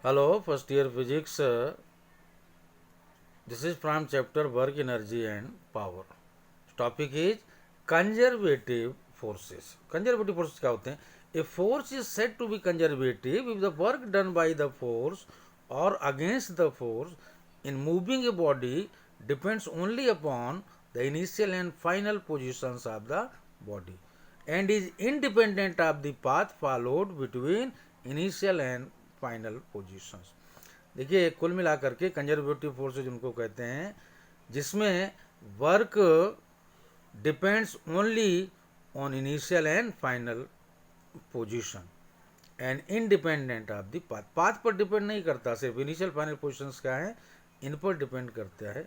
Hello, first year physics. This is from chapter Work, Energy and Power. Topic is conservative forces. Conservative forces क्या होते हैं? A force is said to be conservative if the work done by the force or against the force in moving a body depends only upon the initial and final positions of the body and is independent of the path followed between initial and final positions. देखिए, कुल मिलाकर के conservative forces उनको कहते हैं जिसमें work depends only on initial and final position and independent of the path. Path पर depend नहीं करता, सिर्फ इनिशियल फाइनल पोजीशंस क्या है, इन पर डिपेंड करता है।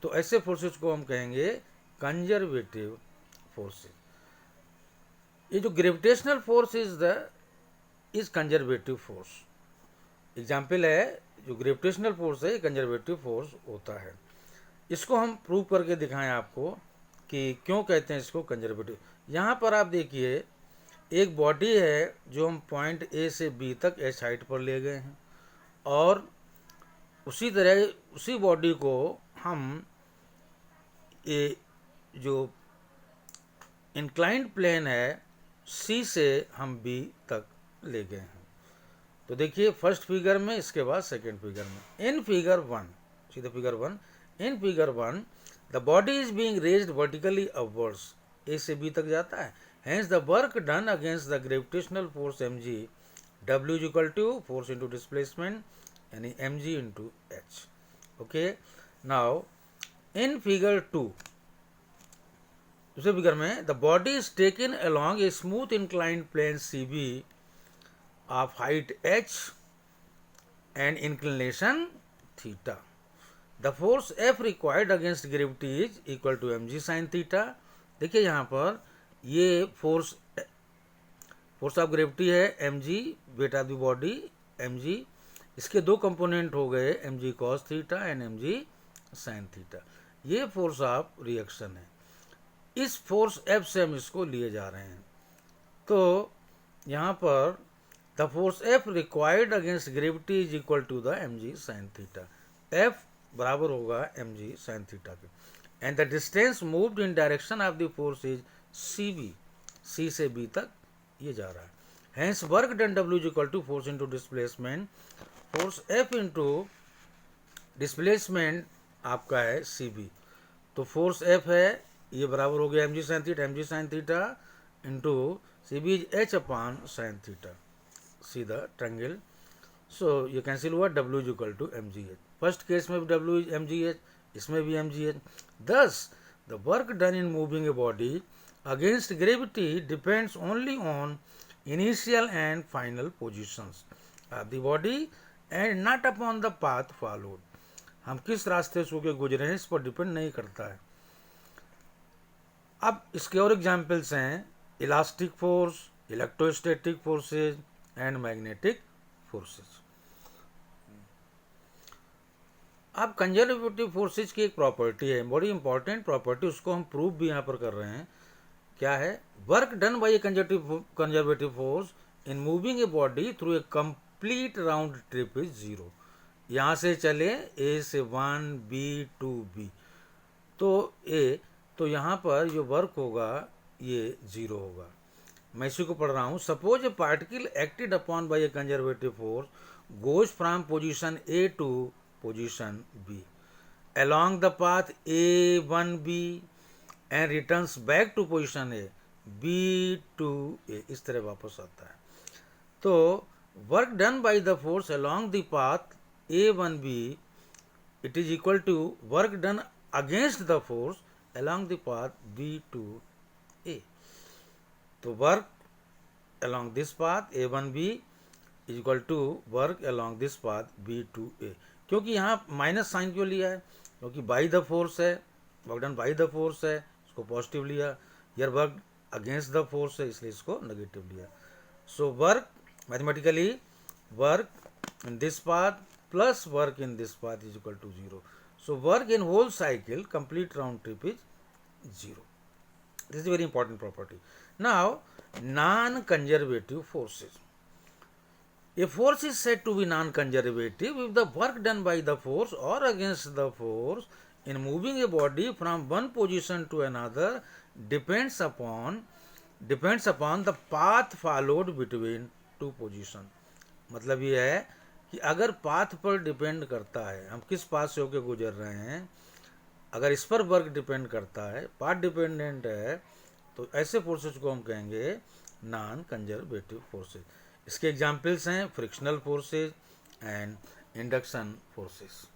तो ऐसे फोर्सेज को हम कहेंगे कंजर्वेटिव फोर्सेज। ये जो gravitational force is conservative force. Example है, जो ग्रेविटेशनल फोर्स है ये कंजर्वेटिव फोर्स होता है। इसको हम प्रूव करके दिखाएं आपको कि क्यों कहते हैं इसको कंजर्वेटिव। यहाँ पर आप देखिए, एक बॉडी है जो हम पॉइंट ए से बी तक एच हाइट पर ले गए हैं, और उसी तरह उसी बॉडी को हम ये जो इंक्लाइंड प्लेन है सी से हम बी तक ले गए हैं। तो देखिए फर्स्ट फिगर में, इसके बाद सेकेंड फिगर में। इन फिगर वन, सीधे figure one, in figure one the body is being raised vertically upwards, A से बी तक जाता है। Hence the work done against the gravitational force M G, W is equal to force into displacement यानी M G into H. Okay, now in figure two, दूसरे figure में, the body is taken along a smooth inclined plane C B of height h and inclination theta. The force F required against gravity is equal to mg sin theta. देखिए यहाँ पर ये force of gravity है mg, weight of the body mg, इसके दो component हो गए mg cos theta and mg sin theta. ये फोर्स ऑफ रिएक्शन है। इस फोर्स F से हम इसको लिए जा रहे हैं। तो यहाँ पर the force F required against gravity is equal to the mg sin theta. F बराबर होगा mg sin थीटा के, and the distance moved in direction of the force is cb, c से b तक ये जा रहा है। Hence work done W is equal to force into displacement, force F into displacement आपका है cb। तो फोर्स F है, ये बराबर हो गया mg sin theta into cb is h upon sin theta. See the triangle. So ये cancel हुआ, W is equal to M G H. First case में भी W is M G H, इसमें भी M G H. Thus the work done in moving a body against gravity depends only on initial and final positions of the body and not upon the path followed. हम किस रास्ते से होकर गुजरे हैं इस पर डिपेंड नहीं करता है। अब इसके और एग्जाम्पल्स हैं, elastic force, electrostatic forces and magnetic forces. अब कंजर्वेटिव फोर्सेज की एक प्रॉपर्टी है, बड़ी इंपॉर्टेंट प्रॉपर्टी, उसको हम प्रूव भी यहाँ पर कर रहे हैं। क्या है? Work done by a conservative force in moving a body through a complete round trip is zero. यहाँ से चले ए से 1 बी टू बी, तो यहाँ पर जो वर्क होगा ये जीरो होगा। मैं इसी को पढ़ रहा हूँ। Suppose a particle acted upon by a conservative force goes from position A to position B along the path A1B and returns back to position A, B2A, इस तरह वापस आता है। तो work done by the force along the path A1B it is equal to work done against the force along the path B2A. तो work along this path A1B is equal to work along this path B2A। क्योंकि यहाँ minus sign क्यों लिया है? क्योंकि by the force है, work done by the force है, इसको पॉजिटिव लिया। यार वर्क अगेंस्ट द फोर्स है, इसलिए इसको नेगेटिव लिया। So work mathematically, work in this path plus work in this path is equal to zero. So work in whole cycle complete round trip is zero. This is very important property. Now non conservative forces. A force is said to be non-conservative if the work done by the force or against the force in moving a body from one position to another depends upon the path followed between two position. मतलब ये है कि अगर path पर depend करता है, हम किस पाथ से होकर गुजर रहे हैं, अगर इस पर वर्क डिपेंड करता है, पाथ डिपेंडेंट है, तो ऐसे फोर्सेस को हम कहेंगे नॉन कंजर्वेटिव फोर्सेस. इसके एग्जाम्पल्स हैं frictional forces and induction forces.